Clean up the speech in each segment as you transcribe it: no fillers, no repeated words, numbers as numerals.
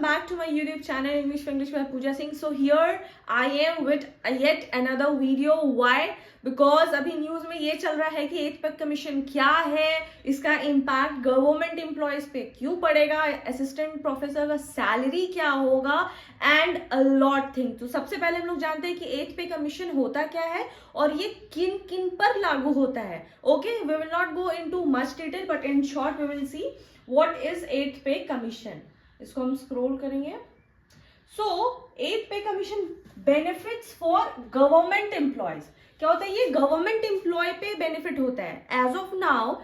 back to my YouTube channel English for English by Pooja Singh. So here I am with yet another video. Why? Because अभी news में ये चल रहा है कि 8th pay commission क्या है, इसका इम्पैक्ट गवर्नमेंट एम्प्लॉयज पे क्यों पड़ेगा, असिस्टेंट प्रोफेसर का सैलरी क्या होगा एंड अ लॉट थिंग. तो सबसे पहले हम लोग जानते हैं कि 8th पे कमीशन होता क्या है और ये किन किन पर लागू होता है. Okay, we will not go into much detail but in short we will see what is 8th pay commission. इसको हम स्क्रॉल करेंगे. सो 8th pay commission benefits for government employees. क्या होता है? ये गवर्नमेंट एम्प्लॉय पे बेनिफिट होता है. एज ऑफ नाउ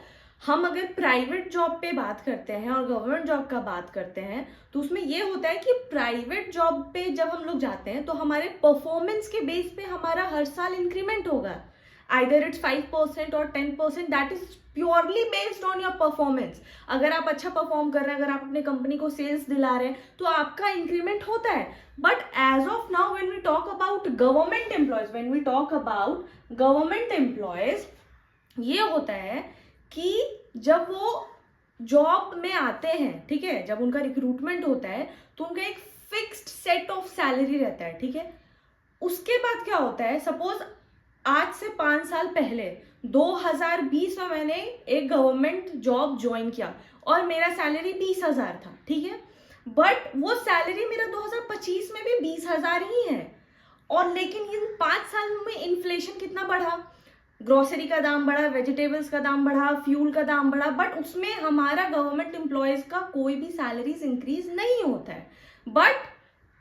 हम अगर प्राइवेट जॉब पे बात करते हैं और गवर्नमेंट जॉब का बात करते हैं तो उसमें ये होता है कि प्राइवेट जॉब पे जब हम लोग जाते हैं तो हमारे परफॉर्मेंस के बेस पे हमारा हर साल इंक्रीमेंट होगा. आइदर इट्स 5% और 10%, that is purely based on your performance. अगर आप अच्छा परफॉर्म कर रहे हैं, अगर आप अपने कंपनी को सेल्स दिला रहे हैं तो आपका इंक्रीमेंट होता है. But as of now when we talk about government employees, ये होता है कि जब वो जॉब में आते हैं, ठीक है, जब उनका रिक्रूटमेंट होता है तो उनका एक फिक्स्ड सेट ऑफ सैलरी रहता है. ठीक है, उसके बाद क्या होता है, सपोज आज से 5 साल पहले 2020 में मैंने एक गवर्नमेंट जॉब ज्वाइन किया और मेरा सैलरी 20,000 था. ठीक है, बट वो सैलरी मेरा 2025 में भी 20,000 ही है. और लेकिन इन 5 साल में इन्फ्लेशन कितना बढ़ा, ग्रोसरी का दाम बढ़ा, वेजिटेबल्स का दाम बढ़ा, फ्यूल का दाम बढ़ा, बट उसमें हमारा गवर्नमेंट एम्प्लॉयज का कोई भी सैलरीज इंक्रीज नहीं होता है. But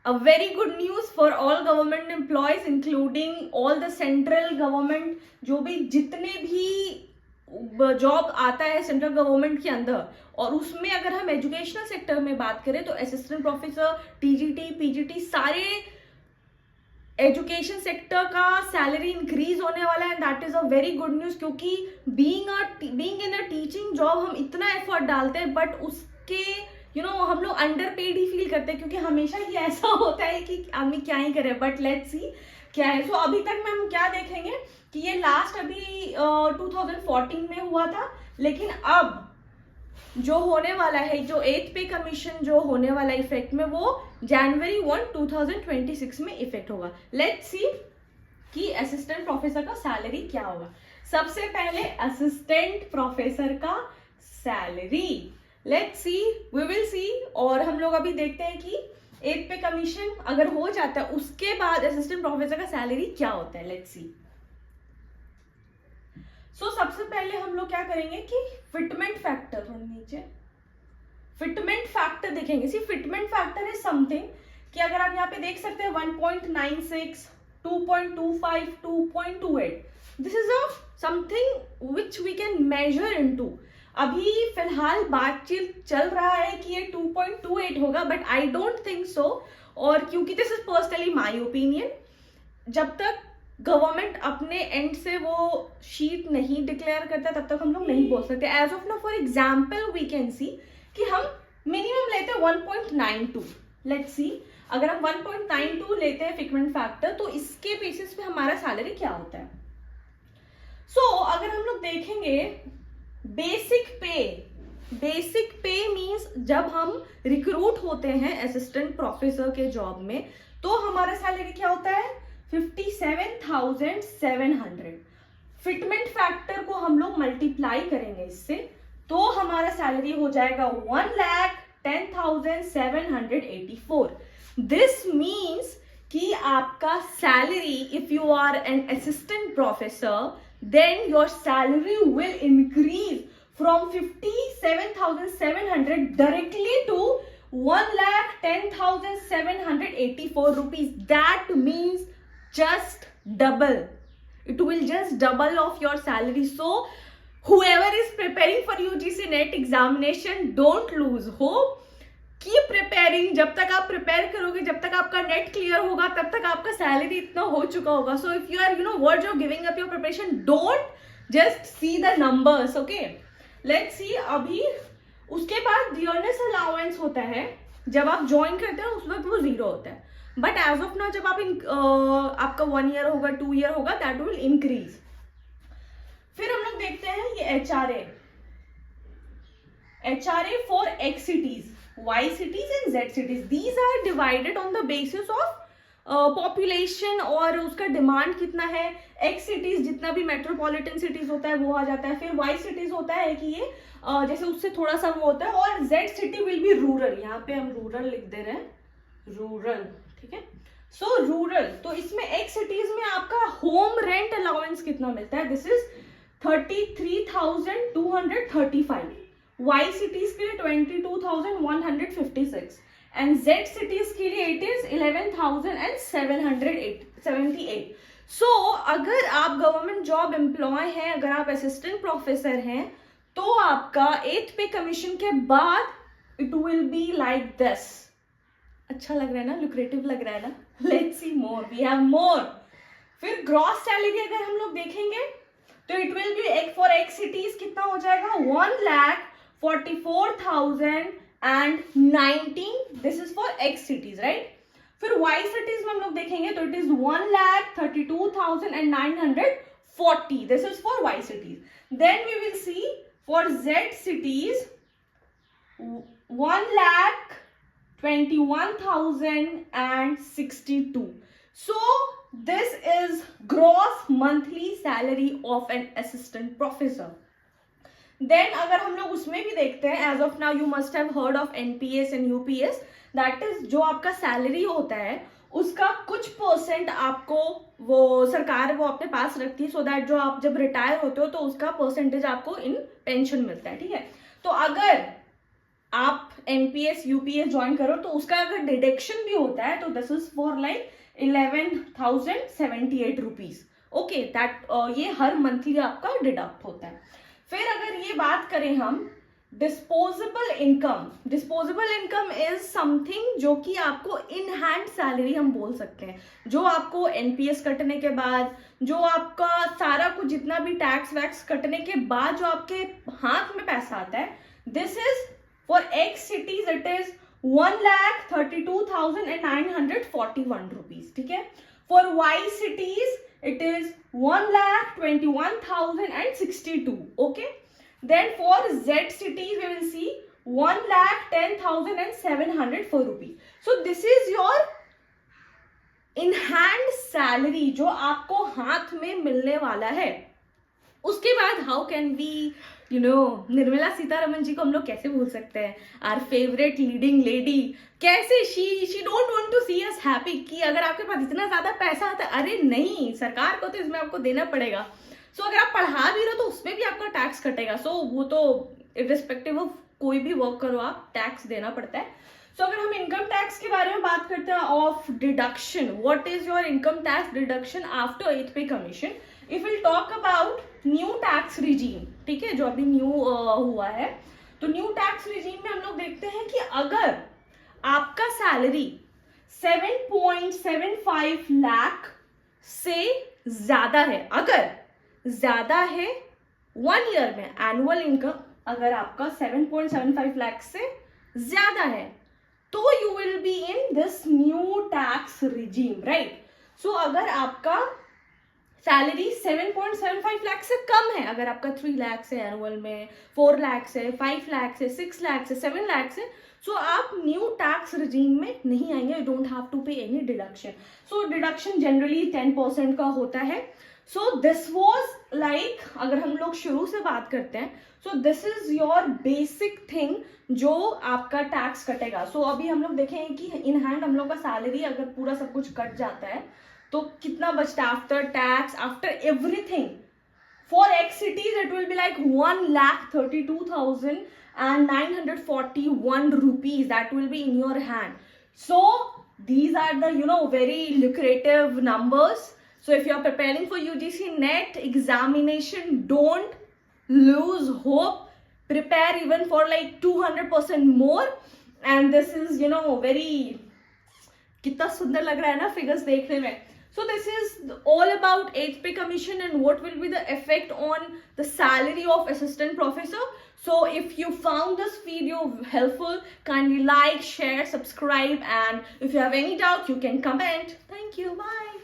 a very good news for all government employees including all the central government, जो भी जितने भी जॉब आता है सेंट्रल गवर्नमेंट के अंदर, और उसमें अगर हम एजुकेशनल सेक्टर में बात करें तो असिस्टेंट प्रोफेसर, टीजीटी, पीजीटी, सारे एजुकेशन सेक्टर का सैलरी इंक्रीज होने वाला है. That is a very good news, क्योंकि being in a teaching job हम इतना एफर्ट डालते हैं बट उसके हम लोग अंडर पेड ही फील करते हैं, क्योंकि हमेशा ही ऐसा होता है कि आदमी क्या ही करे. बट लेट्स सी क्या है. सो अभी तक में हम क्या देखेंगे कि ये लास्ट अभी 2014 में हुआ था, लेकिन अब जो होने वाला है, जो 8th पे कमीशन जो होने वाला इफेक्ट में, वो जनवरी 1, 2026 में इफेक्ट होगा. लेट्स सी कि असिस्टेंट प्रोफेसर का सैलरी क्या होगा. सबसे पहले असिस्टेंट प्रोफेसर का salary, let's see, we will see. और हम लोग अभी देखते हैं कि 8th पे कमीशन अगर हो जाता है उसके बाद असिस्टेंट प्रोफेसर का सैलरी क्या होता है. Let's see. सो सबसे पहले हम लोग क्या करेंगे कि फिटमेंट फैक्टर, थोड़ा नीचे फिटमेंट फैक्टर देखेंगे. सी, फिटमेंट फैक्टर इज समथिंग कि अगर आप यहाँ पे देख सकते हैं 1.96, 2.25, 2.28, this is a something which we can measure into. अभी फिलहाल बातचीत चल रहा है कि ये 2.28 होगा, but I don't think so. और क्योंकि this is personally my opinion, जब तक गवर्नमेंट अपने एंड से वो शीट नहीं डिक्लेयर करता तब तक हम लोग नहीं बोल सकते. As of now for example we can see कि हम मिनिमम लेते हैं 1.92. लेट्स सी, अगर हम 1.92 लेते हैं फिटमेंट फैक्टर तो इसके बेसिस पे हमारा सैलरी क्या होता है. सो अगर हम लोग देखेंगे बेसिक पे मीन्स जब हम रिक्रूट होते हैं असिस्टेंट प्रोफेसर के जॉब में तो हमारा सैलरी क्या होता है, 57,700. फिटमेंट फैक्टर को हम लोग मल्टीप्लाई करेंगे इससे तो हमारा सैलरी हो जाएगा 1,10,784. दिस मीन्स कि आपका salary, if you are an assistant professor, then your salary will increase from 57,700 directly to 1,10,784 rupees. That means just double. It will just double of your salary. So whoever is preparing for UGC NET examination, don't lose hope. Keep preparing. जब तक आप prepare करोगे, जब तक आपका net clear होगा, तब तक आपका सैलरी इतना हो चुका होगा. So if you are word of giving up your preparation, don't just see the numbers. Okay, let's see. अभी उसके बाद डियरनेस अलाउंस होता है. जब आप ज्वाइन करते हैं उस वक्त वो 0 होता है, बट एज ऑफ नाउ जब आप आपका 1 ईयर होगा, 2 ईयर होगा, दैट विल इंक्रीज. फिर हम लोग देखते हैं ये HRA for x cities. Y cities and Z cities. These are divided on the basis of population और उसका डिमांड कितना है. X सिटीज जितना भी मेट्रोपॉलिटन सिटीज होता है वो आ जाता है. फिर Y सिटीज होता है कि ये जैसे उससे थोड़ा सा वो होता है. और Z city will be rural. यहाँ पे हम रूरल लिख दे रहे हैं, रूरल. ठीक है. सो रूरल. तो इसमें X सिटीज में आपका होम रेंट अलाउंस कितना मिलता है. This is 33,235. Y सिटीज के लिए 22,156 एंड Z सिटीज के लिए इट इज 11,778. सो अगर आप गवर्नमेंट जॉब एम्प्लॉय हैं, अगर आप असिस्टेंट प्रोफेसर हैं, तो आपका 8th पे कमीशन के बाद it will be like this. अच्छा लग रहा है ना, लुक्रेटिव लग रहा है ना. Let's see more, we have more. फिर ग्रॉस सैलरी अगर हम लोग देखेंगे तो it will be for X cities कितना हो जाएगा, 1,44,019. This is for X cities, right. फिर Y सिटीज में हम लोग देखेंगे तो it is 1,32,940. This is for Y cities. Then we will see for Z cities 1,21,062. So this is gross monthly salary of an assistant professor. Then अगर हम लोग उसमें भी देखते हैं, as of now you must have heard of NPS and UPS. That is जो आपका salary होता है उसका कुछ परसेंट आपको वो सरकार वो अपने पास रखती है, सो दैट जो आप जब रिटायर होते हो तो उसका परसेंटेज आपको इन पेंशन मिलता है. ठीक है. तो अगर आप NPS UPS ज्वाइन करो तो उसका अगर डिडक्शन भी होता है तो this is for like 11,078 rupees. Okay, that ये हर मंथली आपका डिडक्ट होता है. फिर अगर ये बात करें हम disposable income. Disposable income is something जो कि आपको इन हैंड सैलरी हम बोल सकते हैं, जो आपको NPS कटने के बाद, जो आपका सारा कुछ जितना भी टैक्स वैक्स कटने के बाद जो आपके हाथ में पैसा आता है. This is for X cities it is 1,32,941 rupees. ठीक है. For Y cities it is 1,21,062. okay. Then for Z cities we will see 1,10,704 rupees. So this is your in hand salary जो आपको हाथ में मिलने वाला है. उसके बाद how can we Nirmala Sitharaman ji को हम लोग कैसे भूल सकते हैं, आर फेवरेट लीडिंग लेडी. कैसे she don't want to see us happy कि अगर आपके पास इतना ज्यादा पैसा आता है, अरे नहीं, सरकार को तो इसमें आपको देना पड़ेगा. सो अगर आप पढ़ा भी रहो तो उसमें भी आपका टैक्स कटेगा. सो वो तो इररिस्पेक्टिव ऑफ कोई भी वर्क करो आप टैक्स देना पड़ता है. सो अगर हम इनकम टैक्स के बारे में बात करते हैं of deduction, what is your income tax deduction after 8th pay commission. If will talk about new tax regime, ठीक है, जो अभी न्यू हुआ है, तो न्यू टैक्स रिजीम में हम लोग देखते हैं कि अगर आपका सैलरी 7.75 लाख से ज्यादा है, अगर ज्यादा है 1 ईयर में एनुअल इनकम अगर आपका 7.75 लाख से ज्यादा है, तो you will be in this new tax regime, right. So अगर आपका सैलरी 7.75 लाख से कम है, अगर आपका 3 लाख से एनुअल में, 4 लाख से, 5 लाख से, 6 लाख से, 7 लाख से, सो आप न्यू टैक्स रिजीम में नहीं आएंगे. यू डोंट हैव टू पे एनी डिडक्शन. सो डिडक्शन जनरली 10% का होता है. सो दिस वॉज लाइक, अगर हम लोग शुरू से बात करते हैं, so this is your basic thing जो आपका टैक्स कटेगा. सो अभी हम लोग देखेंगे कि इन हैंड हम लोग का सैलरी अगर पूरा सब कुछ कट जाता है तो कितना बचता है after tax, after everything. For X cities it will be like 1,32,941 rupees that will be in your hand. So these are the very lucrative numbers. So if you are preparing for UGC NET examination, don't lose hope. Prepare even for like 200% more. And this is very कितना सुंदर लग रहा है ना figures देखने में. So this is all about 8th pay commission and what will be the effect on the salary of assistant professor. So if you found this video helpful, kindly like, share, subscribe, and if you have any doubt, you can comment. Thank you. Bye.